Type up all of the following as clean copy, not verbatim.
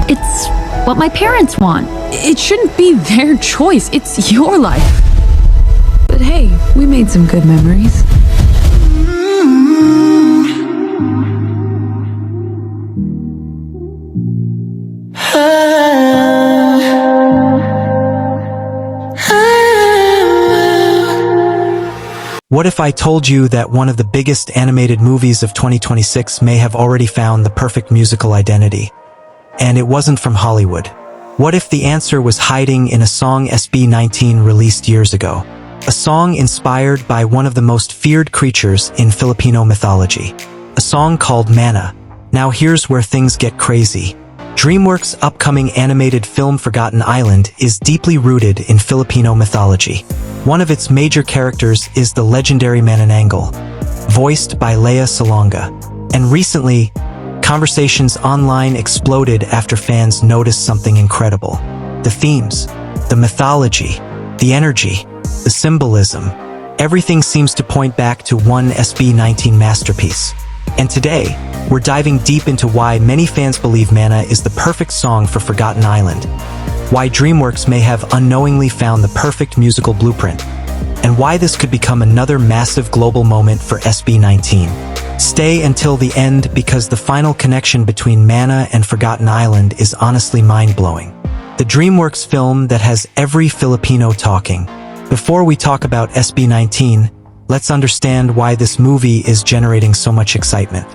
It's what my parents want. It shouldn't be their choice. It's your life. But hey, we made some good memories. What if I told you that one of the biggest animated movies of 2026 may have already found the perfect musical identity? And it wasn't from Hollywood. What if the answer was hiding in a song SB19 released years ago? A song inspired by one of the most feared creatures in Filipino mythology. A song called Mana. Now here's where things get crazy. DreamWorks' upcoming animated film Forgotten Island is deeply rooted in Filipino mythology. One of its major characters is the legendary Manananggal, voiced by Salonga. And recently, conversations online exploded after fans noticed something incredible. The themes, the mythology, the energy, the symbolism, everything seems to point back to one SB19 masterpiece. And today, we're diving deep into why many fans believe Mana is the perfect song for Forgotten Island, why DreamWorks may have unknowingly found the perfect musical blueprint, and why this could become another massive global moment for SB19. Stay until the end because the final connection between Mana and Forgotten Island is honestly mind-blowing. The DreamWorks film that has every Filipino talking. Before we talk about SB19, let's understand why this movie is generating so much excitement.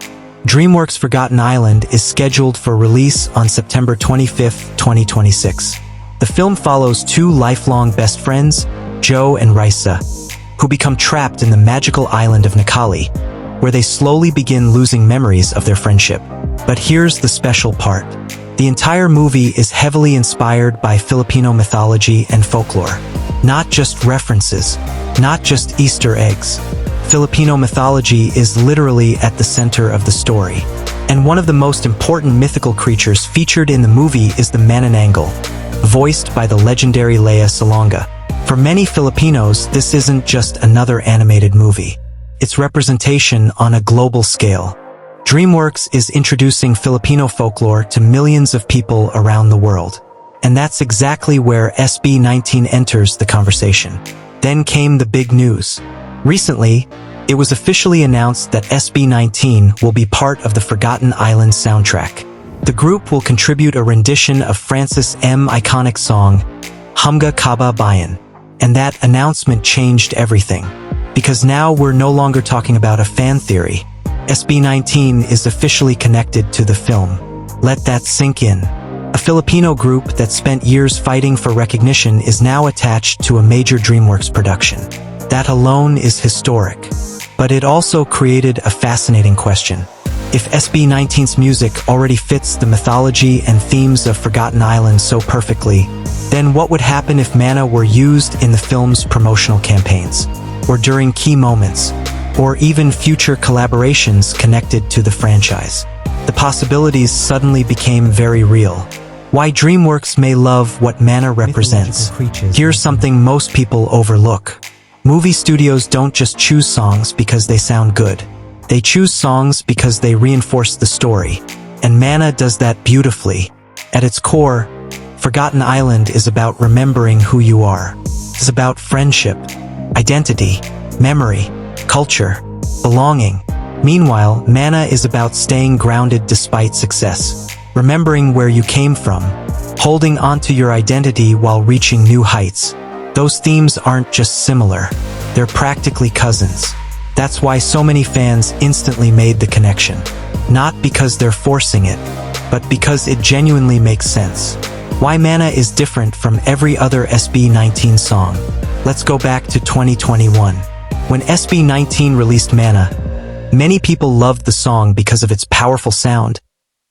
DreamWorks' Forgotten Island is scheduled for release on September 25, 2026. The film follows two lifelong best friends, Joe and Raisa, who become trapped in the magical island of Nakali, where they slowly begin losing memories of their friendship. But here's the special part. The entire movie is heavily inspired by Filipino mythology and folklore. Not just references, not just Easter eggs. Filipino mythology is literally at the center of the story. And one of the most important mythical creatures featured in the movie is the Manananggal, voiced by the legendary Salonga. For many Filipinos, this isn't just another animated movie. It's representation on a global scale. DreamWorks is introducing Filipino folklore to millions of people around the world. And that's exactly where SB19 enters the conversation. Then came the big news. Recently, it was officially announced that SB19 will be part of the Forgotten Island soundtrack. The group will contribute a rendition of Francis M. iconic song, Kababayan. And that announcement changed everything. Because now we're no longer talking about a fan theory. SB19 is officially connected to the film. Let that sink in. A Filipino group that spent years fighting for recognition is now attached to a major DreamWorks production. That alone is historic. But it also created a fascinating question. If SB19's music already fits the mythology and themes of Forgotten Island so perfectly, then what would happen if Mana were used in the film's promotional campaigns, or during key moments, or even future collaborations connected to the franchise? The possibilities suddenly became very real. Why DreamWorks may love what Mana represents. Here's something most people overlook. Movie studios don't just choose songs because they sound good. They choose songs because they reinforce the story. And Mana does that beautifully. At its core, Forgotten Island is about remembering who you are. It's about friendship, identity, memory, culture, belonging. Meanwhile, Mana is about staying grounded despite success, remembering where you came from, holding onto your identity while reaching new heights. Those themes aren't just similar, they're practically cousins. That's why so many fans instantly made the connection. Not because they're forcing it, but because it genuinely makes sense. Why Mana is different from every other SB19 song. Let's go back to 2021. When SB19 released Mana, many people loved the song because of its powerful sound,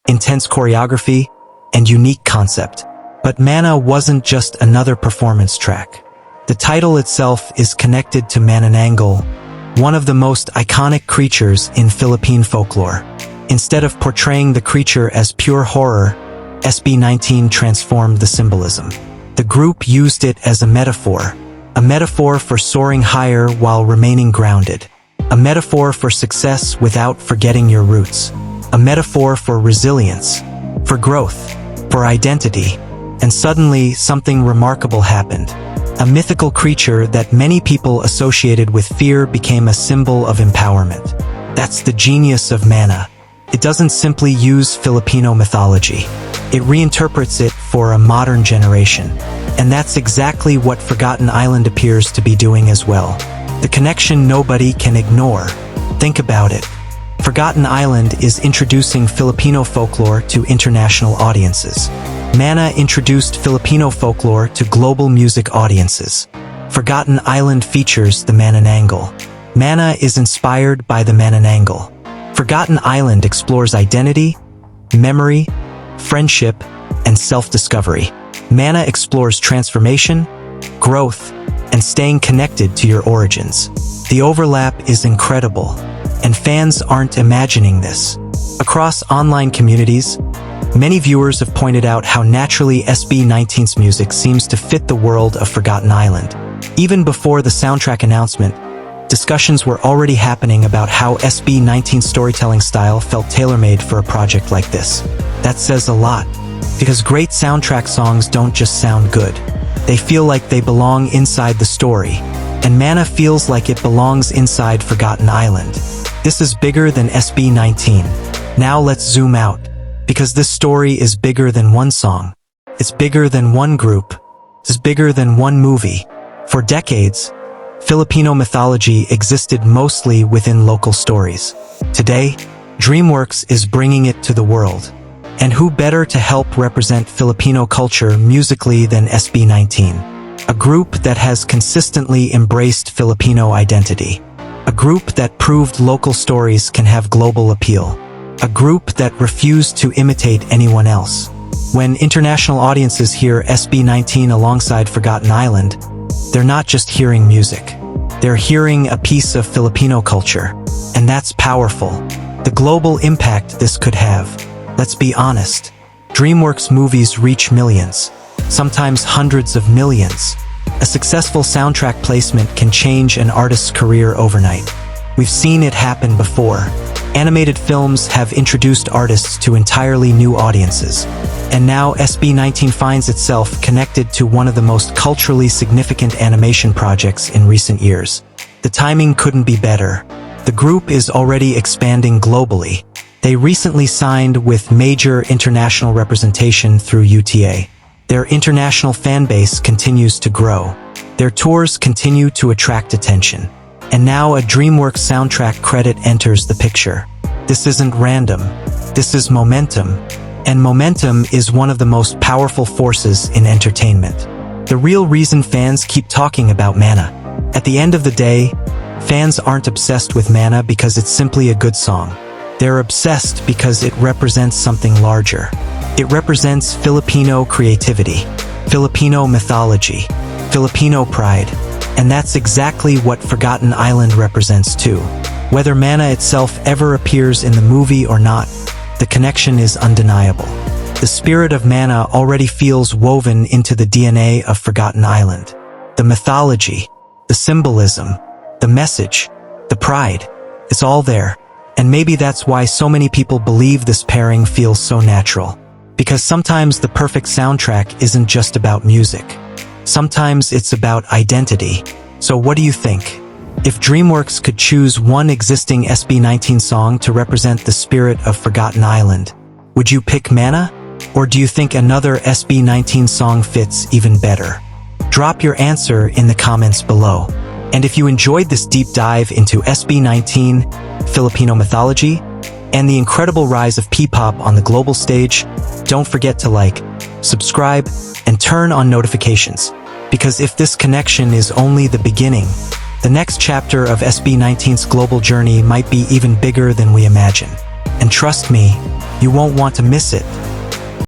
intense choreography, and unique concept. But Mana wasn't just another performance track. The title itself is connected to Manananggal, one of the most iconic creatures in Philippine folklore. Instead of portraying the creature as pure horror, SB19 transformed the symbolism. The group used it as a metaphor for soaring higher while remaining grounded, a metaphor for success without forgetting your roots, a metaphor for resilience, for growth, for identity, and suddenly something remarkable happened. A mythical creature that many people associated with fear became a symbol of empowerment. That's the genius of mana. It doesn't simply use Filipino mythology. It reinterprets it for a modern generation. And that's exactly what Forgotten Island appears to be doing as well. The connection nobody can ignore. Think about it. Forgotten Island is introducing Filipino folklore to international audiences. Mana introduced Filipino folklore to global music audiences. Forgotten Island features the Manananggal. Mana is inspired by the Manananggal. Forgotten Island explores identity, memory, friendship, and self-discovery. Mana explores transformation, growth, and staying connected to your origins. The overlap is incredible, and fans aren't imagining this. Across online communities, many viewers have pointed out how naturally SB19's music seems to fit the world of Forgotten Island. Even before the soundtrack announcement, discussions were already happening about how SB19's storytelling style felt tailor-made for a project like this. That says a lot, because great soundtrack songs don't just sound good. They feel like they belong inside the story, and Mana feels like it belongs inside Forgotten Island. This is bigger than SB19. Now let's zoom out, because this story is bigger than one song. It's bigger than one group. It's bigger than one movie. For decades, Filipino mythology existed mostly within local stories. Today, DreamWorks is bringing it to the world. And who better to help represent Filipino culture musically than SB19? A group that has consistently embraced Filipino identity. A group that proved local stories can have global appeal. A group that refused to imitate anyone else. When international audiences hear SB19 alongside Forgotten Island, they're not just hearing music. They're hearing a piece of Filipino culture. And that's powerful. The global impact this could have. Let's be honest. DreamWorks movies reach millions, sometimes hundreds of millions. A successful soundtrack placement can change an artist's career overnight. We've seen it happen before. Animated films have introduced artists to entirely new audiences. And now SB19 finds itself connected to one of the most culturally significant animation projects in recent years. The timing couldn't be better. The group is already expanding globally. They recently signed with major international representation through UTA. Their international fan base continues to grow. Their tours continue to attract attention. And now a DreamWorks soundtrack credit enters the picture. This isn't random. This is momentum. And momentum is one of the most powerful forces in entertainment. The real reason fans keep talking about Mana. At the end of the day, fans aren't obsessed with Mana because it's simply a good song. They're obsessed because it represents something larger. It represents Filipino creativity, Filipino mythology, Filipino pride, and that's exactly what Forgotten Island represents too. Whether Mana itself ever appears in the movie or not, the connection is undeniable. The spirit of Mana already feels woven into the DNA of Forgotten Island. The mythology, the symbolism, the message, the pride, it's all there. And maybe that's why so many people believe this pairing feels so natural. Because sometimes the perfect soundtrack isn't just about music. Sometimes it's about identity. So what do you think? If DreamWorks could choose one existing SB19 song to represent the spirit of Forgotten Island, would you pick Mana? Or do you think another SB19 song fits even better? Drop your answer in the comments below. And if you enjoyed this deep dive into SB19, Filipino mythology, and the incredible rise of P-pop on the global stage, don't forget to like, subscribe, and turn on notifications. Because if this connection is only the beginning, the next chapter of SB19's global journey might be even bigger than we imagine. And trust me, you won't want to miss it.